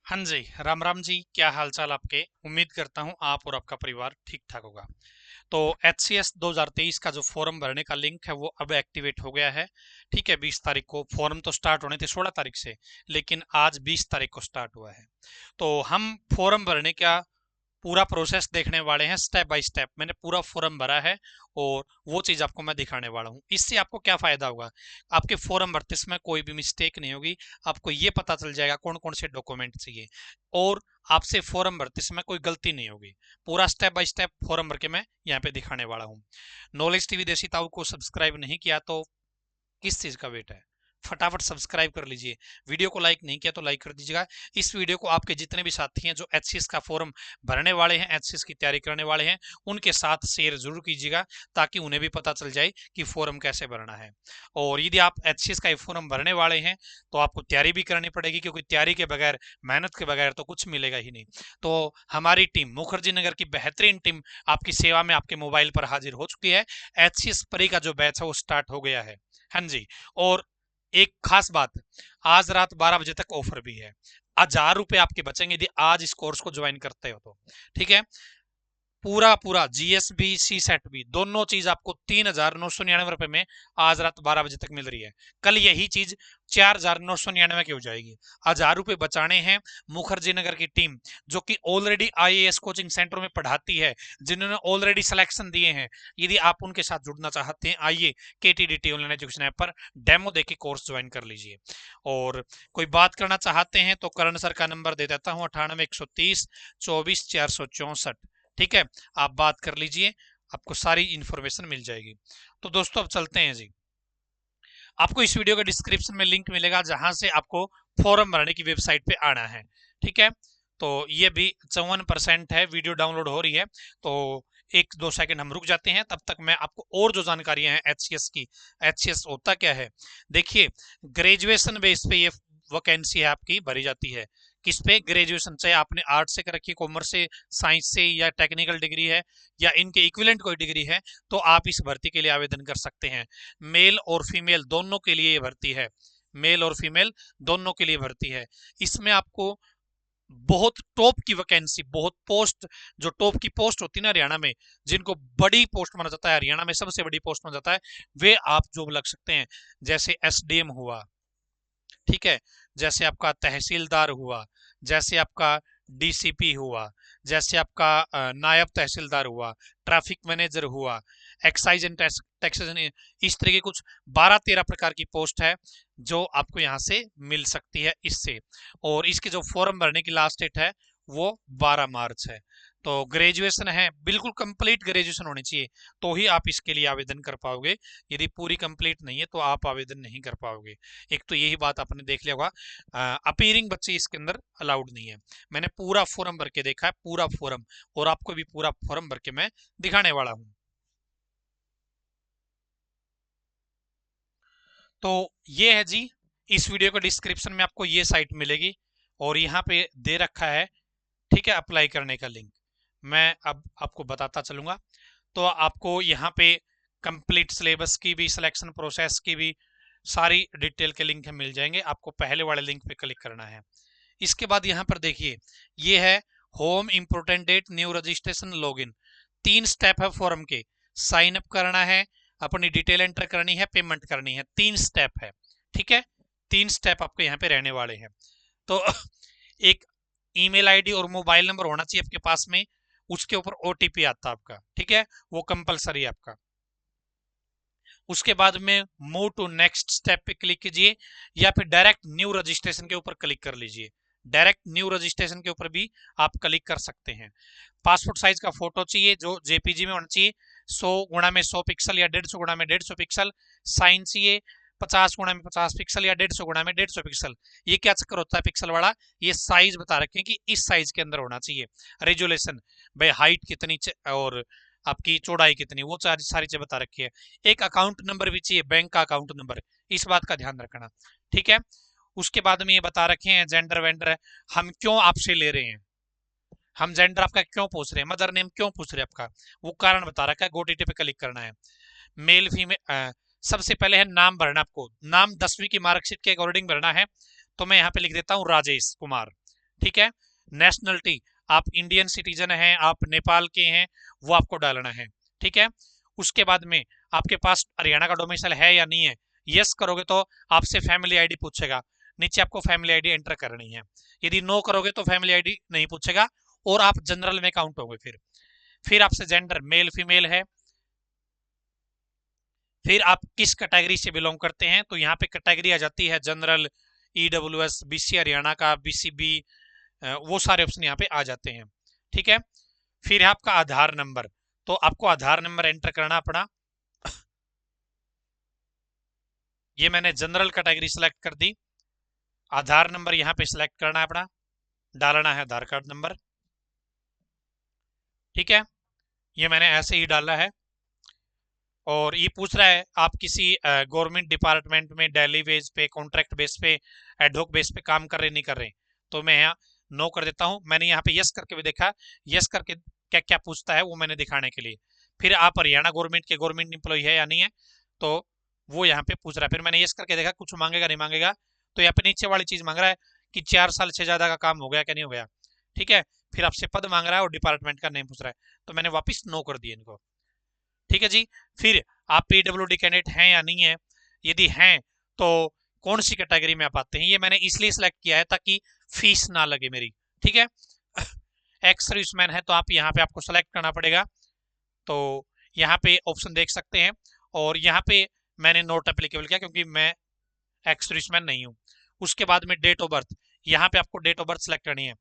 हाँ जी, राम राम जी। क्या हाल चाल आपके? उम्मीद करता हूँ आप और आपका परिवार ठीक ठाक होगा। तो HCS 2023 का जो फॉर्म भरने का लिंक है वो अब एक्टिवेट हो गया है। ठीक है, 20 तारीख को फॉर्म तो स्टार्ट होने थे 16 तारीख से, लेकिन आज 20 तारीख को स्टार्ट हुआ है। तो हम फॉर्म भरने का पूरा प्रोसेस देखने वाले हैं, स्टेप बाय स्टेप। मैंने पूरा फॉर्म भरा है और वो चीज आपको मैं दिखाने वाला हूँ। इससे आपको क्या फायदा होगा? आपके फॉर्म भरते समय कोई भी मिस्टेक नहीं होगी। आपको ये पता चल जाएगा कौन कौन से डॉक्यूमेंट चाहिए, और आपसे फॉर्म भरते समय कोई गलती नहीं होगी। पूरा स्टेप बाय स्टेप फॉर्म भर के मैं यहाँ पे दिखाने वाला हूँ। नॉलेज टीवी देसी ताऊ को सब्सक्राइब नहीं किया तो किस चीज का वेट है? फटाफट सब्सक्राइब कर लीजिए। वीडियो को लाइक नहीं किया तो लाइक कर दीजिएगा। इस वीडियो को आपके जितने भी साथी हैं जो HCS का फॉर्म भरने वाले हैं, HCS की तैयारी करने वाले हैं, उनके साथ शेयर जरूर कीजिएगा, ताकि उन्हें भी पता चल जाए कि फॉर्म कैसे भरना है। और यदि आप HCS का फॉर्म भरने वाले हैं तो आपको तैयारी भी करनी पड़ेगी, क्योंकि तैयारी के बगैर, मेहनत के बगैर तो कुछ मिलेगा ही नहीं। तो हमारी टीम, मुखर्जी नगर की बेहतरीन टीम, आपकी सेवा में आपके मोबाइल पर हाजिर हो चुकी है। HCS परी का जो बैच है वो स्टार्ट हो गया है। हाँ जी। और एक खास बात, आज रात 12 बजे तक ऑफर भी है। 1000 रुपए आपके बचेंगे यदि आज इस कोर्स को ज्वाइन करते हो तो। ठीक है, पूरा पूरा GSB सी सेट भी दोनों चीज आपको 3,999 रुपए में आज रात 12 बजे तक मिल रही है। कल यही चीज 4,999 की हो जाएगी। 1000 रुपए बचाने हैं। मुखर्जी नगर की टीम, जो कि ऑलरेडी IAS कोचिंग सेंटर में पढ़ाती है, जिन्होंने ऑलरेडी सिलेक्शन दिए हैं, यदि आप उनके साथ जुड़ना चाहते हैं, आइए KTDT ऑनलाइन एजुकेशन ऐप पर डेमो देके कोर्स ज्वाइन कर लीजिए। और कोई बात करना चाहते हैं तो करण सर का नंबर दे देता हूँ, 98 130 24 464। ठीक है, आप बात कर लीजिए, आपको सारी इंफॉर्मेशन मिल जाएगी। तो दोस्तों अब चलते हैं जी। आपको इस वीडियो के डिस्क्रिप्शन में लिंक मिलेगा, जहां से आपको फॉर्म भरने की वेबसाइट पे आना है। ठीक है, तो ये भी 54% है, वीडियो डाउनलोड हो रही है। तो 1-2 सेकंड हम रुक जाते हैं, तब तक मैं आपको और जो जानकारियां हैं HCS की। HCS होता क्या है? देखिए, ग्रेजुएशन बेस पे ये वैकेंसी है आपकी भरी जाती है। किस पे? ग्रेजुएशन, चाहे आपने आर्ट से कर रखी है, कॉमर्स से, साइंस से, या टेक्निकल डिग्री है, या इनके इक्विवेलेंट कोई डिग्री है, तो आप इस भर्ती के लिए आवेदन कर सकते हैं। मेल और फीमेल दोनों के लिए ये भर्ती है। मेल और फीमेल दोनों के लिए भर्ती है। इसमें आपको बहुत टॉप की वैकेंसी, बहुत पोस्ट, जो टॉप की पोस्ट होती है ना हरियाणा में, जिनको बड़ी पोस्ट माना जाता है, हरियाणा में सबसे बड़ी पोस्ट माना जाता है, वे आप जॉब लग सकते हैं। जैसे SDM हुआ, ठीक है, जैसे आपका तहसीलदार हुआ, जैसे आपका DCP हुआ, जैसे आपका नायब तहसीलदार हुआ, ट्रैफिक मैनेजर हुआ, एक्साइज एंड टैक्सेशन, इस तरह के कुछ 12-13 प्रकार की पोस्ट है जो आपको यहाँ से मिल सकती है इससे। और इसके जो फॉर्म भरने की लास्ट डेट है वो 12 मार्च है। तो ग्रेजुएशन है, बिल्कुल कंप्लीट ग्रेजुएशन होनी चाहिए, तो ही आप इसके लिए आवेदन कर पाओगे। यदि पूरी कंप्लीट नहीं है तो आप आवेदन नहीं कर पाओगे। एक तो यही बात आपने देख लिया होगा, अपीयरिंग बच्चे इसके अंदर अलाउड नहीं है। मैंने पूरा फॉर्म भर के देखा है, पूरा फॉर्म, और आपको भी पूरा फॉर्म भर के मैं दिखाने वाला हूं। तो ये है जी, इस वीडियो के डिस्क्रिप्शन में आपको ये साइट मिलेगी, और यहाँ पे दे रखा है, ठीक है, अप्लाई करने का लिंक। मैं अब आपको बताता चलूंगा। तो आपको यहाँ पे कंप्लीट सिलेबस की भी, सिलेक्शन प्रोसेस की भी सारी डिटेल के लिंक मिल जाएंगे। आपको पहले वाले लिंक पे क्लिक करना है। इसके बाद यहाँ पर देखिए, ये है home important date, new registration, login. 3 step है फॉर्म के। साइन अप करना है, अपनी डिटेल एंटर करनी है, पेमेंट करनी है। 3 स्टेप है। ठीक है, 3 स्टेप आपके यहाँ पे रहने वाले हैं। तो एक ईमेल आईडी और मोबाइल नंबर होना चाहिए आपके पास में। उसके ऊपर OTP आता है आपका, ठीक है, वो कंपलसरी है आपका। उसके बाद में मूव टू नेक्स्ट स्टेप पे क्लिक कीजिए, या फिर डायरेक्ट न्यू रजिस्ट्रेशन के ऊपर क्लिक कर लीजिए। डायरेक्ट न्यू रजिस्ट्रेशन के ऊपर भी आप क्लिक कर सकते हैं। पासपोर्ट साइज का फोटो चाहिए, जो JPG में होना चाहिए, 100x100 पिक्सल या 150x150 पिक्सल। साइन चाहिए 50x50 पिक्सल या 150x150 पिक्सल। ये क्या चक्कर होता है पिक्सल वाला? ये साइज बता रखे हैं कि इस साइज के अंदर होना चाहिए। रेजुलेशन, भाई हाइट कितनी और आपकी चौड़ाई कितनी, वो सारी चीजें बता रखी है। एक अकाउंट नंबर भी चाहिए, बैंक का अकाउंट नंबर, इस बात का ध्यान रखना। ठीक है, उसके बाद में ये बता रखे हैं जेंडर वेंडर, हम क्यों आपसे ले रहे हैं, हम जेंडर आपका क्यों पूछ रहे हैं, मदर नेम क्यों पूछ रहे हैं आपका, वो कारण बता रखा है। गोटीटी पे क्लिक करना है। मेल फीमेल, सबसे पहले है नाम भरना। आपको नाम 10वीं की मार्कशीट के अकॉर्डिंग भरना है। तो मैं यहाँ पे लिख देता हूँ राजेश कुमार। ठीक है। नेशनलिटी, आप इंडियन सिटीजन हैं, आप नेपाल के हैं, वो आपको डालना है। ठीक है। उसके बाद में आपके पास हरियाणा का डोमिसाइल है या नहीं है, यस करोगे तो आपसे फैमिली आईडी पूछेगा, नीचे आपको फैमिली आईडी एंटर करनी है। यदि नो करोगे तो फैमिली आईडी नहीं पूछेगा और आप जनरल में काउंट होगे। फिर आपसे जेंडर मेल फीमेल है। फिर आप किस कैटेगरी से बिलोंग करते हैं, तो यहाँ पे कैटेगरी आ जाती है जनरल, ईडब्ल्यूएस, बीसी हरियाणा का, बीसीबी, वो सारे ऑप्शन यहाँ पे आ जाते हैं। ठीक है। फिर है आपका आधार नंबर, तो आपको आधार नंबर एंटर करना अपना। ये मैंने जनरल कैटेगरी सेलेक्ट कर दी। आधार नंबर यहाँ पे सिलेक्ट करना है अपना, डालना है आधार कार्ड नंबर। ठीक है। ये मैंने ऐसे ही डाला है। और ये पूछ रहा है आप किसी गवर्नमेंट डिपार्टमेंट में डेली बेस पे, कॉन्ट्रैक्ट बेस पे, एडहॉक बेस पे काम कर रहे नहीं कर रहे, तो मैं यहाँ नो कर देता हूँ। मैंने यहाँ पे यस करके भी देखा, यस करके क्या क्या पूछता है वो मैंने दिखाने के लिए। फिर आप हरियाणा गवर्नमेंट के गवर्नमेंट एम्प्लॉय है या नहीं है, तो वो यहाँ पे पूछ रहा है। फिर मैंने यस करके देखा कुछ मांगेगा नहीं मांगेगा, तो यहाँ पे नीचे वाली चीज मांग रहा है कि 4 साल से ज्यादा का काम हो गया क्या नहीं हो गया। ठीक है। फिर आपसे पद मांग रहा है और डिपार्टमेंट का नेम पूछ रहा है, तो मैंने वापिस नो कर दिया इनको। ठीक है जी। फिर आप पीडब्ल्यूडी कैंडिडेट हैं या नहीं है, यदि हैं तो कौन सी कैटेगरी में आप आते हैं, ये मैंने इसलिए सिलेक्ट किया है ताकि फीस ना लगे मेरी। ठीक है। एक्स सर्विसमैन है तो आप यहाँ पे आपको सेलेक्ट करना पड़ेगा, तो यहाँ पे ऑप्शन देख सकते हैं। और यहाँ पे मैंने नोट एप्लीकेबल किया क्योंकि मैं एक्स सर्विसमैन नहीं हूँ। उसके बाद में डेट ऑफ बर्थ, यहाँ पे आपको डेट ऑफ बर्थ सेलेक्ट करनी है।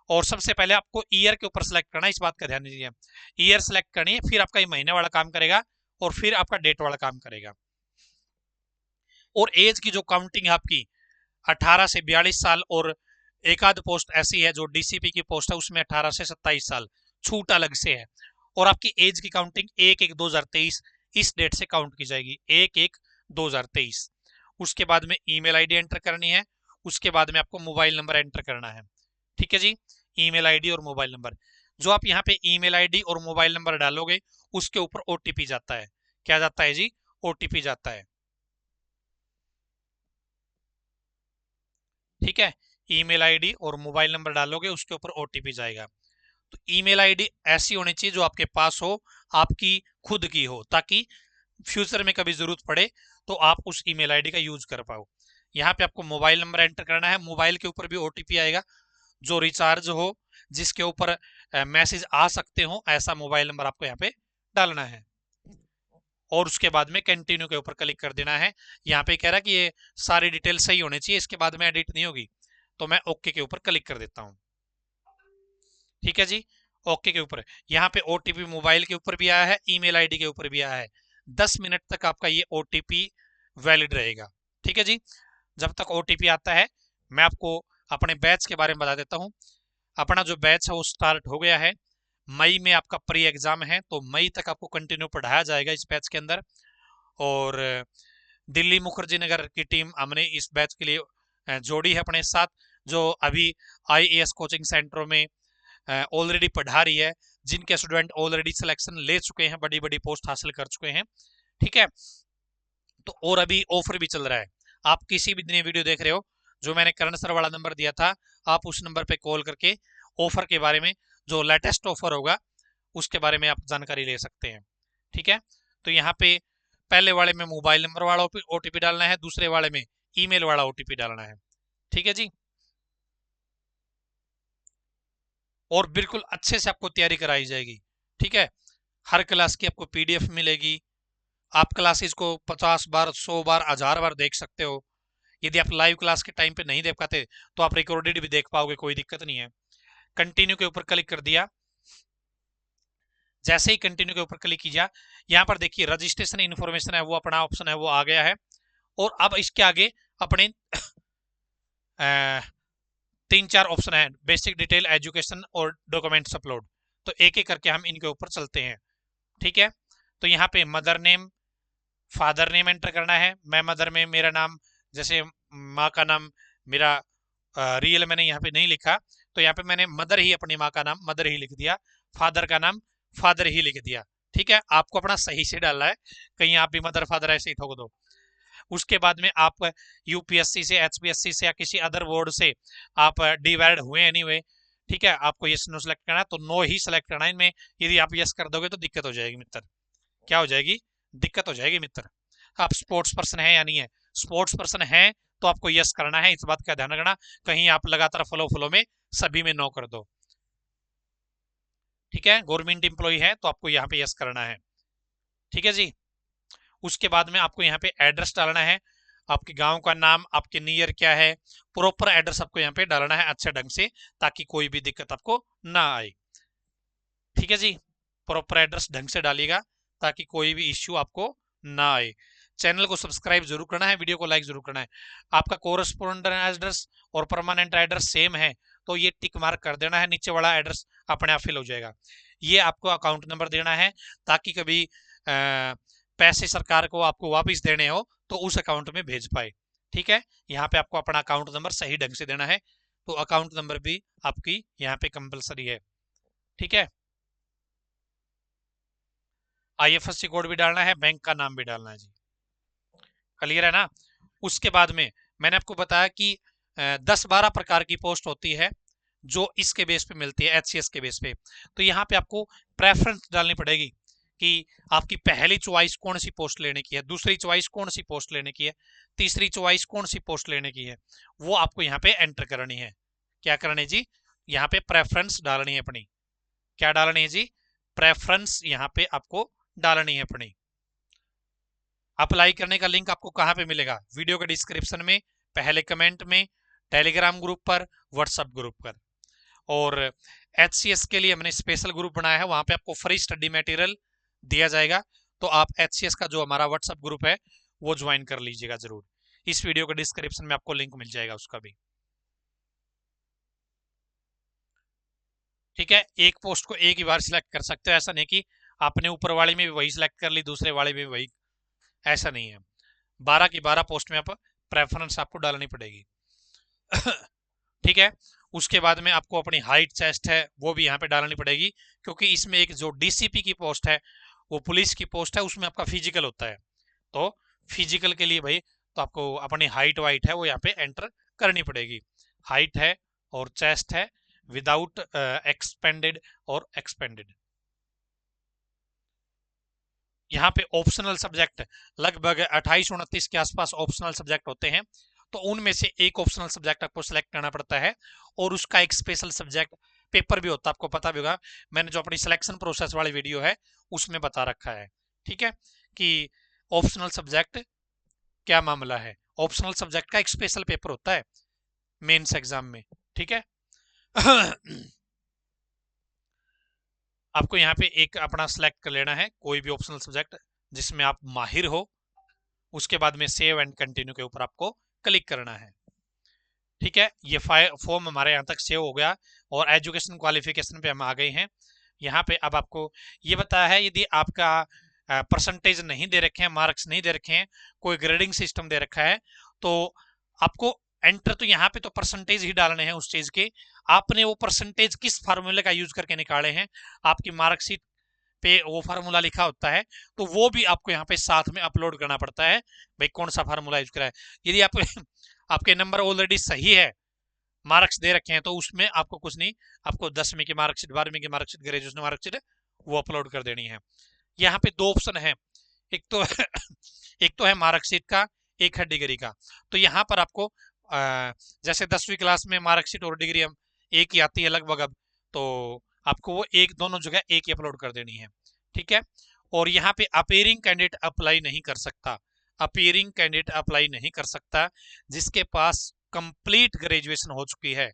और सबसे पहले आपको ईयर के ऊपर सेलेक्ट करना है, इस बात का ध्यान दीजिए। ईयर सेलेक्ट करनी है, फिर आपका ये महीने वाला काम करेगा और फिर आपका डेट वाला काम करेगा। और एज की जो काउंटिंग है आपकी 18 से 42 साल, और एक आध पोस्ट ऐसी है जो डीसीपी की पोस्ट है उसमें 18 से 27 साल छूट अलग से है। और आपकी एज की काउंटिंग 1/1/2023 इस डेट से काउंट की जाएगी, 1/1/2023। उसके बाद में ईमेल आईडी एंटर करनी है। उसके बाद में आपको मोबाइल नंबर एंटर करना है। ठीक है जी। ईमेल आईडी और मोबाइल नंबर, जो आप यहाँ पे ईमेल आईडी और मोबाइल नंबर डालोगे उसके ऊपर ओटीपी जाता है। क्या जाता है जी? ओटीपी जाता है। ठीक है। ईमेल आईडी और मोबाइल नंबर डालोगे उसके ऊपर ओटीपी जाएगा। तो ईमेल आईडी ऐसी होनी चाहिए जो आपके पास हो, आपकी खुद की हो, ताकि फ्यूचर में कभी जरूरत पड़े तो आप उस ईमेल आईडी का यूज कर पाओ। यहाँ पे आपको मोबाइल नंबर एंटर करना है, मोबाइल के ऊपर भी ओटीपी आएगा। जो रिचार्ज हो, जिसके ऊपर मैसेज आ सकते हो, ऐसा मोबाइल नंबर आपको यहाँ पे डालना है। और उसके बाद में कंटिन्यू के ऊपर क्लिक कर देना है। यहाँ पे कह रहा है कि ये सारी डिटेल सही होनी चाहिए, इसके बाद में एडिट नहीं होगी, तो मैं ओके के ऊपर क्लिक कर देता हूँ। ठीक है जी। ओके के ऊपर यहाँ पे ओटीपी मोबाइल के ऊपर भी आया है, ईमेल आईडी के ऊपर भी आया है। 10 मिनट तक आपका ये ओटीपी वैलिड रहेगा। ठीक है जी। जब तक ओटीपी आता है, मैं आपको अपने बैच के बारे में बता देता हूँ। अपना जो बैच है वो स्टार्ट हो गया है। मई में आपका प्री एग्जाम है, तो मई तक आपको कंटिन्यू पढ़ाया जाएगा इस बैच के अंदर। और दिल्ली मुखर्जी नगर की टीम हमने इस बैच के लिए जोड़ी है अपने साथ, जो अभी आईएएस कोचिंग सेंटरों में ऑलरेडी पढ़ा रही है, जिनके स्टूडेंट ऑलरेडी सिलेक्शन ले चुके हैं, बड़ी बड़ी पोस्ट हासिल कर चुके हैं। ठीक है। तो और अभी ऑफर भी चल रहा है। आप किसी भी दिन वीडियो देख रहे हो, जो मैंने करण सर वाला नंबर दिया था, आप उस नंबर पे कॉल करके ऑफर के बारे में, जो लेटेस्ट ऑफर होगा उसके बारे में आप जानकारी ले सकते हैं। ठीक है। तो यहाँ पे पहले वाले में मोबाइल नंबर वाला ओटीपी डालना है, दूसरे वाले में ईमेल वाला ओटीपी डालना है। ठीक है जी। और बिल्कुल अच्छे से आपको तैयारी कराई जाएगी। ठीक है। हर क्लास की आपको पीडीएफ मिलेगी। आप क्लासेस को 50 बार, 100 बार, 1000 बार देख सकते हो। यदि आप लाइव क्लास के टाइम पे नहीं देख पाते तो आप रिकॉर्डेड भी देख पाओगे, कोई दिक्कत नहीं है। कंटिन्यू के ऊपर क्लिक कर दिया। जैसे ही कंटिन्यू के ऊपर क्लिक किया, यहाँ पर देखिए रजिस्ट्रेशन इन्फॉर्मेशन है, वो अपना ऑप्शन है वो आ गया है। और अब इसके आगे अपने 3-4 ऑप्शन है, बेसिक डिटेल, एजुकेशन और डॉक्यूमेंट्स अपलोड। तो एक एक करके हम इनके ऊपर चलते हैं। ठीक है। तो यहाँ पे mother name, father name enter करना है। मैं मदर में मेरा नाम, जैसे माँ का नाम मेरा रियल मैंने यहाँ पे नहीं लिखा, तो यहाँ पे मैंने मदर ही, अपनी माँ का नाम मदर ही लिख दिया, फादर का नाम फादर ही लिख दिया। ठीक है। आपको अपना सही से डालना है, कहीं आप भी मदर फादर ऐसे ही ठोक दो। उसके बाद में आप यूपीएससी से, एचपीएससी से या किसी अदर बोर्ड से आप डिवाइड हुए एनीवे, ठीक है, आपको यस नो सेलेक्ट करना है तो नो ही सेलेक्ट करना है इनमें। यदि आप यस कर दोगे तो दिक्कत हो जाएगी मित्र। क्या हो जाएगी? दिक्कत हो जाएगी मित्र। आप स्पोर्ट्स पर्सन है या नहीं है? स्पोर्ट्स पर्सन है तो आपको यस करना है, इस बात का ध्यान रखना। कहीं आप लगातार फॉलो फॉलो में सभी में नो कर दो, ठीक है। गवर्नमेंट एम्प्लॉय है तो आपको यहाँ पे यस करना है, ठीक है जी। उसके बाद में आपको यहाँ पे एड्रेस डालना है, आपके गांव का नाम, आपके नियर क्या है, प्रॉपर एड्रेस आपको यहाँ पे डालना है अच्छे ढंग से, ताकि कोई भी दिक्कत आपको ना आए, ठीक है जी। प्रॉपर एड्रेस ढंग से डालिएगा ताकि कोई भी इश्यू आपको ना आए। चैनल को सब्सक्राइब जरूर करना है, वीडियो को लाइक जरूर करना है। आपका कोरेस्पोंडेंट एड्रेस और परमानेंट एड्रेस सेम है तो ये टिक मार्क कर देना है, नीचे वाला एड्रेस अपने आप फिल हो जाएगा। ये आपको अकाउंट नंबर देना है ताकि कभी पैसे सरकार को आपको वापस देने हो तो उस अकाउंट में भेज पाए, ठीक है। यहाँ पे आपको अपना अकाउंट नंबर सही ढंग से देना है, तो अकाउंट नंबर भी आपकी यहाँ पे कंपलसरी है, ठीक है। आईएफएससी कोड भी डालना है, बैंक का नाम भी डालना है जी। क्लियर है ना? उसके बाद में मैंने आपको बताया कि 10-12 प्रकार की पोस्ट होती है जो इसके बेस पे मिलती है, एचसीएस के बेस पे। तो यहाँ पे आपको प्रेफरेंस डालनी पड़ेगी कि आपकी पहली चॉइस कौन सी पोस्ट लेने की है, दूसरी चॉइस कौन सी पोस्ट लेने की है, तीसरी चॉइस कौन सी पोस्ट लेने की है, वो आपको यहाँ पे एंटर करनी है। क्या करनी है जी? यहाँ पे प्रेफरेंस डालनी है अपनी। क्या डालनी है जी? प्रेफरेंस यहाँ पे आपको डालनी है अपनी। अप्लाई करने का लिंक आपको कहां पे मिलेगा? वीडियो के डिस्क्रिप्शन में, पहले कमेंट में, टेलीग्राम ग्रुप पर, व्हाट्सएप ग्रुप पर। और एचसीएस के लिए मैंने स्पेशल ग्रुप बनाया है, वहां पे आपको फ्री स्टडी मटेरियल दिया जाएगा, तो आप एचसीएस का जो हमारा व्हाट्सएप ग्रुप है वो ज्वाइन कर लीजिएगा जरूर। इस वीडियो के डिस्क्रिप्शन में आपको लिंक मिल जाएगा उसका भी, ठीक है। एक पोस्ट को एक ही बार सिलेक्ट कर सकते हो, ऐसा नहीं कि आपने ऊपर वाले में भी वही सिलेक्ट कर ली, दूसरे वाले में भी वही, ऐसा नहीं है। 12 की 12 पोस्ट में आप प्रेफरेंस आपको डालनी पड़ेगी ठीक है। उसके बाद में आपको अपनी हाइट, चेस्ट है वो भी यहाँ पे डालनी पड़ेगी, क्योंकि इसमें एक जो डीसीपी की पोस्ट है, वो पुलिस की पोस्ट है, उसमें आपका फिजिकल होता है। तो फिजिकल के लिए भाई तो आपको अपनी हाइट वाइट है वो यहाँ पे एंटर करनी पड़ेगी। हाइट है और चेस्ट है विदाउट एक्सपेंडेड और एक्सपेंडेड। यहाँ पे ऑप्शनल सब्जेक्ट लगभग 28-29 के आसपास ऑप्शनल सब्जेक्ट होते हैं, तो उनमें से एक ऑप्शनल सब्जेक्ट आपको सिलेक्ट करना पड़ता है, और उसका एक स्पेशल सब्जेक्ट पेपर भी होता है, आपको पता भी होगा, मैंने जो अपनी सिलेक्शन प्रोसेस वाली वीडियो है उसमें बता रखा है, ठीक है, कि ऑप्शनल सब्जेक्ट क्या मामला है। ऑप्शनल सब्जेक्ट का एक स्पेशल पेपर होता है मेंस एग्जाम में, ठीक है आपको यहाँ पे एक अपना सिलेक्ट कर लेना है कोई भी ऑप्शनल सब्जेक्ट जिसमें आप माहिर हो। उसके बाद में सेव एंड कंटिन्यू के ऊपर आपको क्लिक करना है, ठीक है। ये फॉर्म हमारे यहाँ तक सेव हो गया और एजुकेशन क्वालिफिकेशन पे हम आ गए हैं। यहाँ पे अब आपको ये बताया है, यदि आपका परसेंटेज नहीं दे रखे हैं, मार्क्स नहीं दे रखे हैं, कोई ग्रेडिंग सिस्टम दे रखा है, तो आपको एंटर तो यहाँ पे तो परसेंटेज ही डालने हैं उस चीज के। आपने वो परसेंटेज किस फार्मूले का यूज करके निकाले हैं, आपकी मार्कशीट पे वो फार्मूला लिखा होता है, तो वो भी आपको यहाँ पे साथ में अपलोड करना पड़ता है, भाई कौन सा फार्मूला यूज करा है। यदि आप आपके नंबर ऑलरेडी सही है, मार्क्स दे रखे हैं, तो उसमें आपको कुछ नहीं, आपको 10वीं की मार्कशीट, 12वीं की मार्कशीट, ग्रेजुएशन मार्कशीट वो अपलोड कर देनी है। यहाँ पे दो ऑप्शन है, एक तो एक तो है मार्कशीट का, एक है डिग्री का। तो यहाँ पर आपको जैसे 10वीं क्लास में मार्कशीट और डिग्री हम एक ही आती है लगभग, अब तो आपको वो एक दोनों जगह एक ही अपलोड कर देनी है, ठीक है। और यहाँ पे अपीयरिंग कैंडिडेट अप्लाई नहीं कर सकता, अपीयरिंग कैंडिडेट अप्लाई नहीं कर सकता जिसके पास कंप्लीट ग्रेजुएशन हो चुकी है,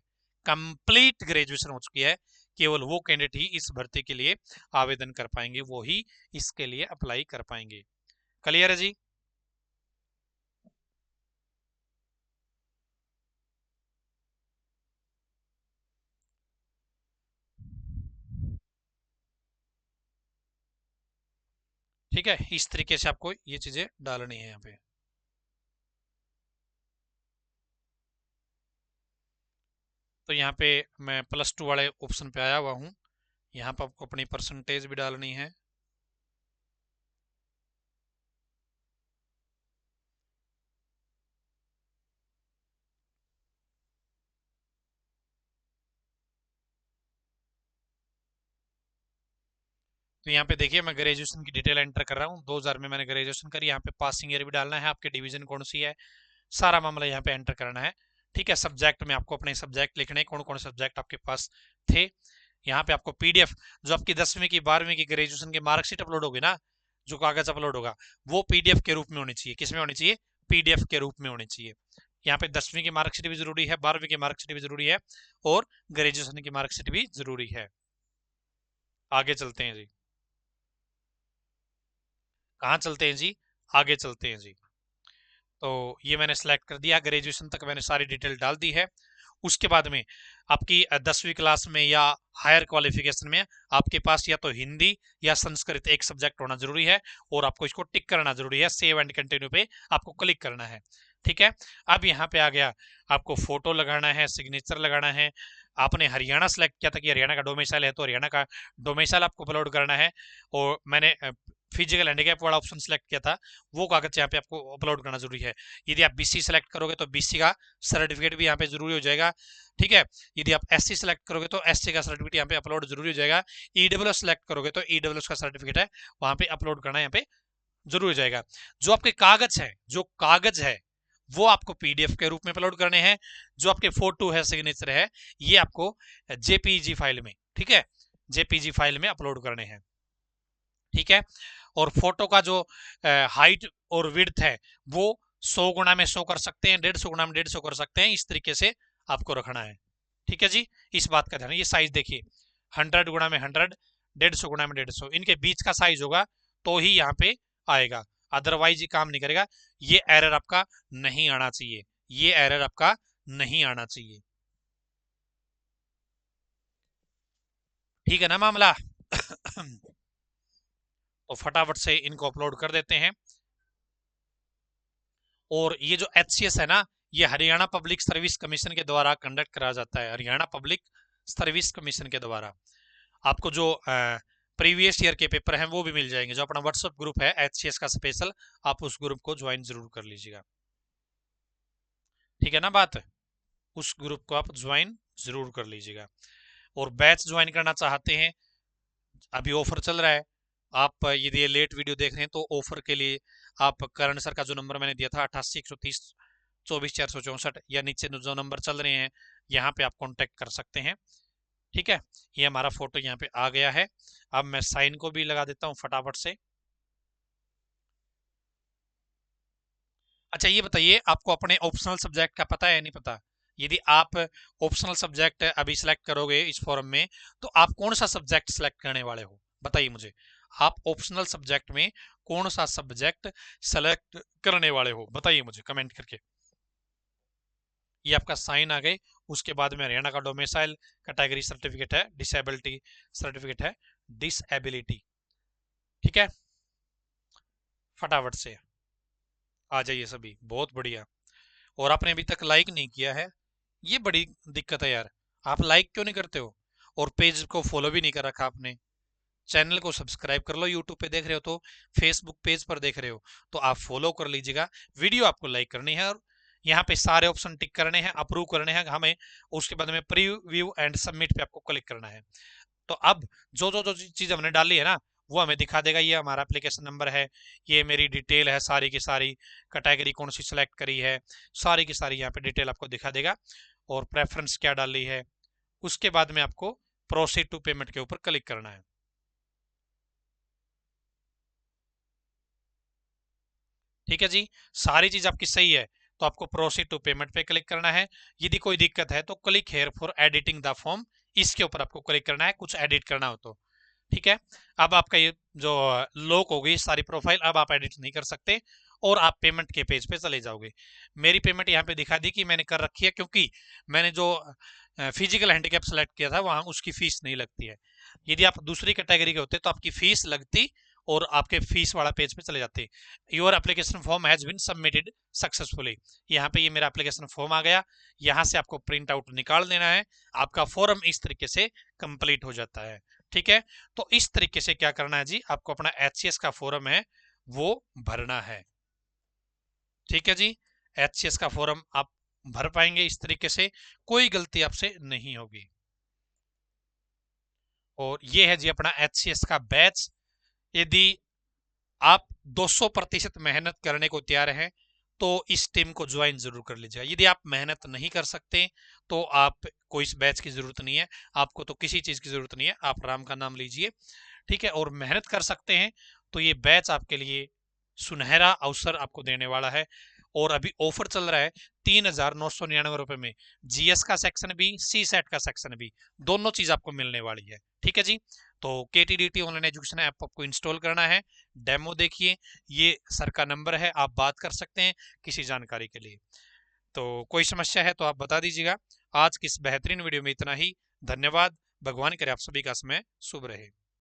कंप्लीट ग्रेजुएशन हो चुकी है, केवल वो कैंडिडेट ही इस भर्ती के लिए आवेदन कर पाएंगे, वो ही इसके लिए अप्लाई कर पाएंगे। क्लियर है जी? ठीक है, इस तरीके से आपको ये चीजें डालनी है यहाँ पे। तो यहाँ पे मैं +2 वाले ऑप्शन पे आया हुआ हूँ, यहाँ पर आपको अपनी परसेंटेज भी डालनी है। तो यहाँ पे देखिए मैं ग्रेजुएशन की डिटेल एंटर कर रहा हूँ, 2000 में मैंने ग्रेजुएशन करी। यहाँ पे पासिंग ईयर भी डालना है, आपके डिवीजन कौन सी है, सारा मामला यहाँ पे एंटर करना है। ठीक है, सब्जेक्ट में आपको अपने सब्जेक्ट लिखने, कौन कौन सब्जेक्ट आपके पास थे। यहाँ पे आपको पीडीएफ, जो आपकी 10वीं की 12वीं की ग्रेजुएशन की मार्कशीट अपलोड होगी ना, जो कागज अपलोड होगा, वो पीडीएफ के रूप में होनी चाहिए। किस में होनी चाहिए, पीडीएफ के रूप में होनी चाहिए। यहाँ पे 10वीं की मार्कशीट भी जरूरी है, 12वीं की मार्कशीट भी जरूरी है, और ग्रेजुएशन की मार्कशीट भी जरूरी है। आगे चलते हैं जी, कहाँ चलते हैं जी, आगे चलते हैं जी। तो ये मैंने सेलेक्ट कर दिया, ग्रेजुएशन तक मैंने सारी डिटेल डाल दी है। उसके बाद में आपकी 10वीं क्लास में या हायर क्वालिफिकेशन में आपके पास या तो हिंदी या संस्कृत एक सब्जेक्ट होना जरूरी है, और आपको इसको टिक करना जरूरी है। सेव एंड कंटिन्यू पे आपको क्लिक करना है। ठीक है, अब यहाँ पे आ गया, आपको फोटो लगाना है, सिग्नेचर लगाना है। आपने हरियाणा सेलेक्ट किया था कि हरियाणा का डोमिसाइल है, तो हरियाणा का डोमिसाइल आपको अपलोड करना है। और मैंने फिजिकल हैंडीकैप वाला ऑप्शन सेलेक्ट किया था, वो कागज यहाँ पे आपको अपलोड करना जरूरी है। यदि आप बीसी सेलेक्ट करोगे तो बीसी का सर्टिफिकेट भी यहाँ पे जरूरी हो जाएगा। ठीक है, यदि आप एससी सेलेक्ट करोगे तो एससी का सर्टिफिकेट यहाँ पे अपलोड जरूरी हो जाएगा। ईडब्ल्यूएस सेलेक्ट करोगे तो ईडब्ल्यूएस का सर्टिफिकेट है वहां पे अपलोड करना यहाँ पे जरूरी हो जाएगा। जो आपके कागज है, जो कागज है वो आपको पीडीएफ के रूप में अपलोड करने हैं। जो आपके फोटो है, सिग्नेचर है, ये आपको जेपीजी फाइल में, ठीक है, जेपीजी फाइल में अपलोड करने हैं। ठीक है, और फोटो का जो हाइट और विड्थ है वो 100 गुना में 100 कर सकते हैं, 150 गुना में 150 कर सकते हैं, इस तरीके से आपको रखना है। ठीक है जी, इस बात का ध्यान। ये साइज देखिए, 100 गुना में 100, 150 गुना में 150, इनके बीच का साइज होगा तो ही यहाँ पे आएगा, अदरवाइज ये काम नहीं करेगा। ये एरर आपका नहीं आना चाहिए, ये एरर आपका नहीं आना चाहिए। ठीक है ना मामला। तो फटाफट से इनको अपलोड कर देते हैं। और ये जो एचसीएस है ना, ये हरियाणा पब्लिक सर्विस कमीशन के द्वारा कंडक्ट करा जाता है, हरियाणा पब्लिक सर्विस कमीशन के द्वारा। आपको जो प्रीवियस ईयर के पेपर हैं वो भी मिल जाएंगे। जो अपना व्हाट्सएप ग्रुप है एचसीएस का स्पेशल, आप उस ग्रुप को ज्वाइन जरूर कर लीजिएगा। ठीक है ना बात, उस ग्रुप को आप ज्वाइन जरूर कर लीजिएगा। और बैच ज्वाइन करना चाहते हैं, अभी ऑफर चल रहा है। आप यदि ये लेट वीडियो देख रहे हैं तो ऑफर के लिए आप करण सर का जो नंबर मैंने दिया था 88 130 24 464, या नीचे जो नंबर चल रहे हैं यहाँ पे आप कांटेक्ट कर सकते हैं। ठीक है, ये हमारा फोटो यहाँ पे आ गया है। अब मैं साइन को भी लगा देता हूँ फटाफट से। अच्छा ये बताइए, आपको अपने ऑप्शनल सब्जेक्ट का पता है या नहीं पता। यदि आप ऑप्शनल सब्जेक्ट अभी सिलेक्ट करोगे इस फॉर्म में, तो आप कौन सा सब्जेक्ट सिलेक्ट करने वाले हो, बताइए मुझे। आप ऑप्शनल सब्जेक्ट में कौन सा सब्जेक्ट सेलेक्ट करने वाले हो, बताइए मुझे कमेंट करके। ये आपका साइन आ गए। उसके बाद में हरियाणा का डोमिसाइल, कैटेगरी सर्टिफिकेट है, डिसेबिलिटी सर्टिफिकेट है, डिसएबिलिटी। ठीक है, फटाफट से आ जाइए सभी, बहुत बढ़िया। और आपने अभी तक लाइक नहीं किया है, ये बड़ी दिक्कत है यार। आप लाइक क्यों नहीं करते हो, और पेज को फॉलो भी नहीं कर रखा आपने। चैनल को सब्सक्राइब कर लो, यूट्यूब पे देख रहे हो तो, फेसबुक पेज पर देख रहे हो तो आप फॉलो कर लीजिएगा। वीडियो आपको लाइक करनी है, और यहाँ पे सारे ऑप्शन टिक करने हैं, अप्रूव करने हैं हमें। उसके बाद में प्रीव्यू एंड सबमिट पे आपको क्लिक करना है। तो अब जो जो जो चीज हमने डाली है ना, वो हमें दिखा देगा। ये हमारा एप्लीकेशन नंबर है, ये मेरी डिटेल है सारी की सारी, कैटेगरी कौन सी सिलेक्ट करी है, सारी की सारी यहाँ पे डिटेल आपको दिखा देगा, और प्रेफरेंस क्या डाली है। उसके बाद में आपको प्रोसीड टू पेमेंट के ऊपर क्लिक करना है। ठीक है जी, सारी चीज आपकी सही है तो आपको प्रोसीड टू पेमेंट पे क्लिक करना है। यदि कोई दिक्कत है तो click here for editing the form, इसके ऊपर आपको क्लिक करना है, कुछ एडिट करना हो तो। ठीक है, अब आपका ये जो लॉक हो गई सारी प्रोफाइल, अब आप एडिट नहीं कर सकते, और आप पेमेंट के पेज पे चले जाओगे। मेरी पेमेंट यहाँ पे दिखा दी कि मैंने कर रखी है, क्योंकि मैंने जो फिजिकल हैंडीकैप सेलेक्ट किया था वहां उसकी फीस नहीं लगती है। यदि आप दूसरी कैटेगरी के होते तो आपकी फीस लगती, और आपके फीस वाला पेज पे चले जाते। Your application form has been submitted successfully, यहाँ पे ये मेरा एप्लीकेशन फॉर्म आ गया। यहाँ से आपको प्रिंट आउट निकाल देना है, आपका फॉर्म इस तरीके से कंप्लीट हो जाता है। ठीक है, तो इस तरीके से क्या करना है जी, आपको अपना एचसीएस का फॉर्म है वो भरना है। ठीक है जी, एचसीएस का फॉर्म आप भर पाएंगे इस तरीके से, कोई गलती आपसे नहीं होगी। और ये है जी अपना HCS का बैच। यदि आप 200% मेहनत करने को तैयार हैं तो इस टीम को ज्वाइन जरूर कर लीजिए। यदि आप मेहनत नहीं कर सकते तो आप को इस बैच की जरूरत नहीं है, आपको तो किसी चीज की जरूरत नहीं है, आप राम का नाम लीजिए, ठीक है। और मेहनत कर सकते हैं तो ये बैच आपके लिए सुनहरा अवसर आपको देने वाला है। और अभी ऑफर चल रहा है 3,999 रुपए में, जीएस का सेक्शन भी, सी सेट का सेक्शन भी, दोनों चीज आपको मिलने वाली है, ठीक है जी। तो KTDT ऑनलाइन एजुकेशन ऐप आपको इंस्टॉल करना है, डेमो देखिए, ये सर का नंबर है, आप बात कर सकते हैं किसी जानकारी के लिए। तो कोई समस्या है तो आप बता दीजिएगा। आज की इस बेहतरीन वीडियो में इतना ही। धन्यवाद। भगवान करे आप सभी का समय शुभ रहे।